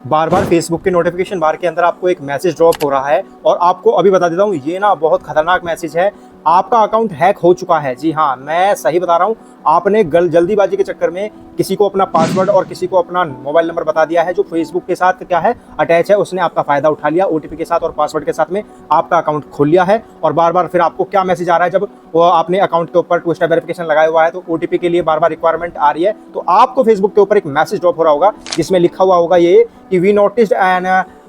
बार बार Facebook के notification बार के अंदर आपको एक मैसेज ड्रॉप हो रहा है और आपको अभी बता देता हूँ ये ना बहुत खतरनाक मैसेज है। आपका अकाउंट हैक हो चुका है। जी हाँ, मैं सही बता रहा हूँ। आपने जल्दीबाजी के चक्कर में किसी को अपना पासवर्ड और किसी को अपना मोबाइल नंबर बता दिया है जो फेसबुक के साथ क्या है अटैच है। उसने आपका फायदा उठा लिया, ओटीपी के साथ और पासवर्ड के साथ में आपका अकाउंट खोल लिया है। और बार बार फिर आपको क्या मैसेज आ रहा है, जब वो आपने अकाउंट के ऊपर टू स्टेप वेरिफिकेशन लगाया हुआ है तो ओटीपी के लिए बार बार रिक्वायरमेंट आ रही है। तो आपको फेसबुक के ऊपर एक मैसेज ड्रॉप हो रहा होगा जिसमें लिखा हुआ होगा ये कि we noticed an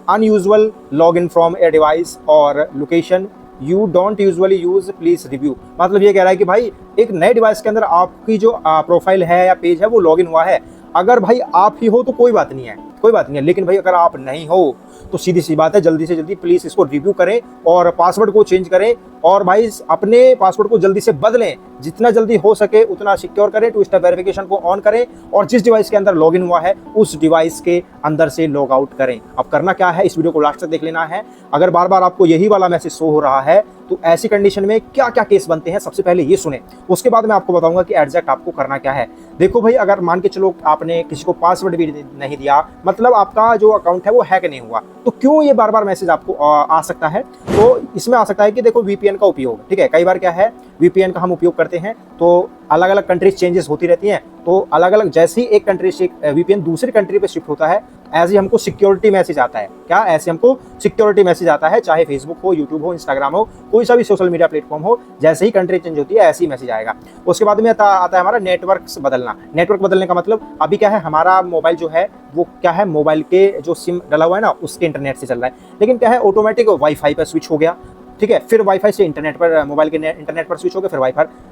unusual login from a device और location you don't usually use, please review. मतलब ये कह रहा है कि भाई एक नए डिवाइस के अंदर आपकी जो प्रोफाइल है या पेज है वो लॉगिन हुआ है। अगर भाई आप ही हो तो कोई बात नहीं है, कोई बात नहीं है, लेकिन भाई अगर आप नहीं हो तो सीधी सी बात है, जल्दी से जल्दी प्लीज इसको रिव्यू करें और पासवर्ड को चेंज करें। और भाई अपने पासवर्ड को जल्दी से बदलें, जितना जल्दी हो सके उतना सिक्योर करें, टू स्टेप वेरिफिकेशन को ऑन करें और जिस डिवाइस के अंदर लॉगिन हुआ है उस डिवाइस के अंदर से लॉग आउट करें। अब करना क्या है, इस वीडियो को लास्ट तक देख लेना है। अगर बार बार आपको यही वाला मैसेज शो हो रहा है तो ऐसी कंडीशन में क्या क्या केस बनते हैं सबसे पहले ये सुने, उसके बाद मैं आपको बताऊंगा कि एग्जैक्ट आपको करना क्या है। देखो भाई, अगर मान के चलो आपने किसी को पासवर्ड भी नहीं दिया, मतलब आपका जो अकाउंट है वो हैक नहीं हुआ, तो क्यों ये बार बार मैसेज आपको आ सकता है? तो इसमें आ सकता है कि देखो वीपीएन का उपयोग, ठीक है, कई बार क्या है वीपीएन का हम उपयोग करते हैं तो अलग अलग कंट्रीज चेंजेस होती रहती हैं। तो अलग अलग जैसे ही एक कंट्री से वीपीएन दूसरी कंट्री पे शिफ्ट होता है ऐसे ही हमको सिक्योरिटी मैसेज आता है। क्या? ऐसे हमको सिक्योरिटी मैसेज आता है, चाहे फेसबुक हो, यूट्यूब हो, इंस्टाग्राम हो, कोई सा भी सोशल मीडिया प्लेटफॉर्म हो, जैसे ही कंट्री चेंज होती है ऐसे ही मैसेज आएगा। उसके बाद में आता है हमारा नेटवर्क बदलना। नेटवर्क बदलने का मतलब अभी क्या है, हमारा मोबाइल जो है वो क्या है, मोबाइल के जो सिम डला हुआ है ना उसके इंटरनेट से चल रहा है, लेकिन क्या है ऑटोमेटिक वाईफाई पर स्विच हो गया, ठीक है, फिर वाईफाई से इंटरनेट पर, मोबाइल के इंटरनेट पर स्विच हो गया, फिर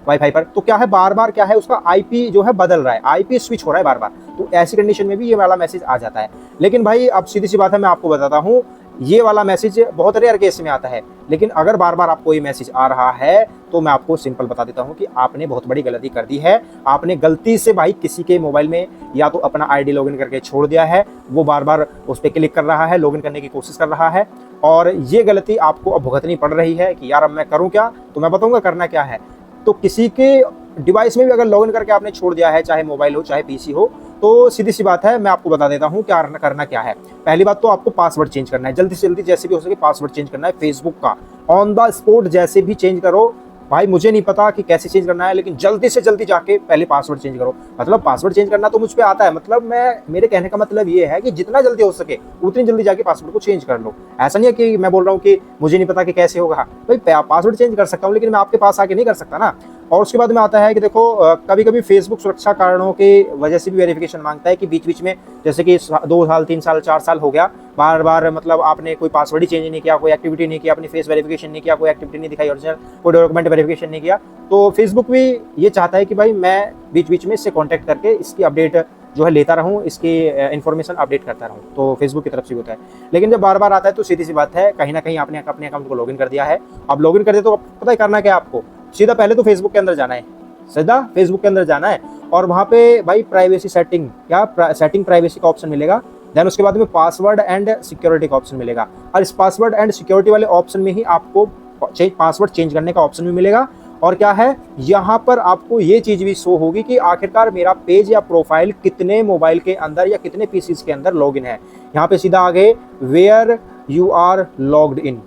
वाईफाई पर। तो क्या है, बार बार क्या है उसका आईपी जो है बदल रहा है, आईपी स्विच हो रहा है बार बार। तो ऐसी कंडीशन में भी ये वाला मैसेज आ जाता है। लेकिन भाई अब सीधी सी बात है, मैं आपको बताता हूँ, ये वाला मैसेज बहुत रेयर केस में आता है। लेकिन अगर बार बार आपको ये मैसेज आ रहा है तो मैं आपको सिंपल बता देता हूँ कि आपने बहुत बड़ी गलती कर दी है। आपने गलती से भाई किसी के मोबाइल में या तो अपना आईडी लॉगिन करके छोड़ दिया है, वो बार बार उस पर क्लिक कर रहा है, लॉगिन करने की कोशिश कर रहा है, और ये गलती आपको अब भुगतनी पड़ रही है कि यार अब मैं करूँ क्या। तो मैं बताऊँगा करना क्या है। तो किसी के डिवाइस में भी अगर लॉगिन करके आपने छोड़ दिया है, चाहे मोबाइल हो चाहे पीसी हो, तो सीधी सी बात है, मैं आपको बता देता हूँ क्या करना क्या है। पहली बात तो आपको पासवर्ड चेंज करना है, जल्दी से जल्दी जैसे भी हो सके पासवर्ड चेंज करना है फेसबुक का, ऑन द स्पॉट जैसे भी चेंज करो। भाई मुझे नहीं पता कि कैसे चेंज करना है, लेकिन जल्दी से जल्दी जाके पहले पासवर्ड चेंज करो। मतलब पासवर्ड चेंज करना तो मुझ पे आता है, मतलब मेरे कहने का मतलब ये है कि जितना जल्दी हो सके उतनी जल्दी जाके पासवर्ड को चेंज कर लो। ऐसा नहीं है कि मैं बोल रहा हूँ कि मुझे नहीं पता कि कैसे होगा, भाई पासवर्ड चेंज कर सकता हूँ लेकिन मैं आपके पास आके नहीं कर सकता ना। और उसके बाद में आता है कि देखो कभी कभी फेसबुक सुरक्षा कारणों की वजह से भी वेरिफिकेशन मांगता है कि बीच बीच में, जैसे कि 2 साल 3 साल 4 साल हो गया, बार बार मतलब आपने कोई पासवर्ड ही चेंज नहीं किया, कोई एक्टिविटी नहीं किया, अपनी फेस वेरिफिकेशन नहीं किया, कोई एक्टिविटी नहीं दिखाई ओरिजिनल, कोई डॉक्यूमेंट वेरिफिकेशन नहीं किया, तो फेसबुक भी ये चाहता है कि भाई मैं बीच बीच में इससे कॉन्टैक्ट करके इसकी अपडेट जो है लेता रहूँ, इसकी इन्फॉर्मेशन अपडेट करता रहूँ। तो फेसबुक की तरफ से होता है। लेकिन जब बार बार आता है तो सीधी सी बात है, कहीं ना कहीं आपने अपने अकाउंट को लॉगिन कर दिया है। अब लॉगिन कर दिया तो पता है करना क्या है आपको, सीधा पहले तो फेसबुक के अंदर जाना है, सीधा फेसबुक के अंदर जाना है और वहाँ पे भाई प्राइवेसी सेटिंग, क्या सेटिंग प्राइवेसी का ऑप्शन मिलेगा। देन उसके बाद में पासवर्ड एंड सिक्योरिटी का ऑप्शन मिलेगा, और इस पासवर्ड एंड सिक्योरिटी वाले ऑप्शन में ही आपको पासवर्ड चेंज करने का ऑप्शन भी मिलेगा। और क्या है, यहाँ पर आपको ये चीज भी शो होगी कि आखिरकार मेरा पेज या प्रोफाइल कितने मोबाइल के अंदर या कितने पीसीज के अंदर लॉगिन है। यहाँ पे सीधा आगे where you are logged in,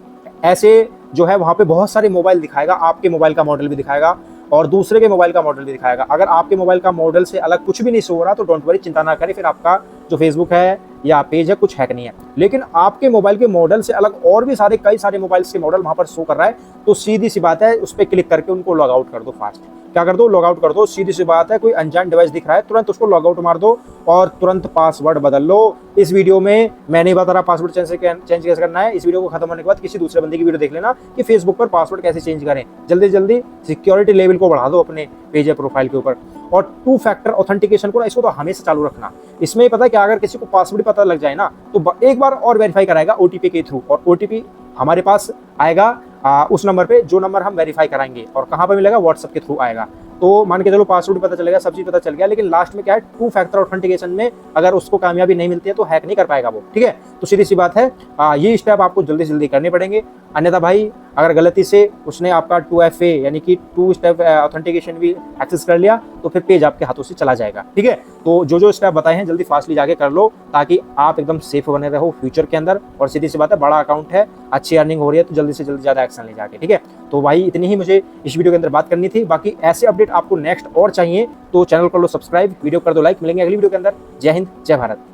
ऐसे जो है वहाँ पे बहुत सारे मोबाइल दिखाएगा, आपके मोबाइल का मॉडल भी दिखाएगा और दूसरे के मोबाइल का मॉडल भी दिखाएगा। अगर आपके मोबाइल का मॉडल से अलग कुछ भी नहीं शो हो रहा तो डोंट वरी, चिंता ना करें, फिर आपका जो फेसबुक है या पेज है कुछ हैक नहीं है। लेकिन आपके मोबाइल के मॉडल से अलग और भी कई सारे मोबाइल्स के मॉडल वहां पर शो कर रहा है, तो सीधी सी बात है उस पर क्लिक करके उनको लॉग आउट कर दो। फास्ट क्या कर दो, लॉग आउट कर दो। सीधी सी बात है, कोई अनजान डिवाइस दिख रहा है तुरंत उसको लॉग आउट मार दो और तुरंत पासवर्ड बदल लो। इस वीडियो में मैं नहीं बता रहा पासवर्ड चेंज कैसे करना है, इस वीडियो को खत्म होने के बाद किसी दूसरे बंदे की वीडियो देख लेना कि फेसबुक पर पासवर्ड कैसे चेंज करें। जल्दी जल्दी सिक्योरिटी लेवल को बढ़ा दो अपने पेज या प्रोफाइल के ऊपर। और 2 फैक्टर ऑथेंटिकेशन को ना, इसको तो हमेशा चालू रखना। इसमें पता है क्या, अगर किसी को पासवर्ड पता लग जाए ना तो एक बार और वेरीफाई कराएगा ओटीपी के थ्रू, और ओटीपी हमारे पास आएगा उस नंबर पे जो नंबर हम वेरीफाई कराएंगे। और कहाँ पर मिलेगा, व्हाट्सएप के थ्रू आएगा। तो मान के चलो पासवर्ड पता चलेगा, सब चीज पता चल गया, लेकिन लास्ट में क्या है, 2 फैक्टर ऑथेंटिकेशन में अगर उसको कामयाबी नहीं मिलती है तो हैक नहीं कर पाएगा वो, ठीक है। तो सीधी सी बात है, ये स्टेप आपको जल्दी से जल्दी करने पड़ेंगे, अन्यथा भाई अगर गलती से उसने आपका 2FA यानी कि 2 स्टेप ऑथेंटिकेशन भी एक्सेस कर लिया तो फिर पेज आपके हाथों से चला जाएगा। ठीक है, तो जो स्टेप बताए हैं जल्दी फास्टली जाके कर लो ताकि आप एकदम सेफ बने रहो फ्यूचर के अंदर। और सीधी सी बात है, बड़ा अकाउंट है, अच्छी अर्निंग हो रही है, तो जल्दी से जल्दी ज़्यादा एक्शन ले जाके। ठीक है, तो भाई इतनी ही मुझे इस वीडियो के अंदर बात करनी थी। बाकी ऐसे अपडेट आपको नेक्स्ट और चाहिए तो चैनल कर लो सब्सक्राइब, वीडियो कर दो लाइक। मिलेंगे अगली वीडियो के अंदर। जय हिंद, जय भारत।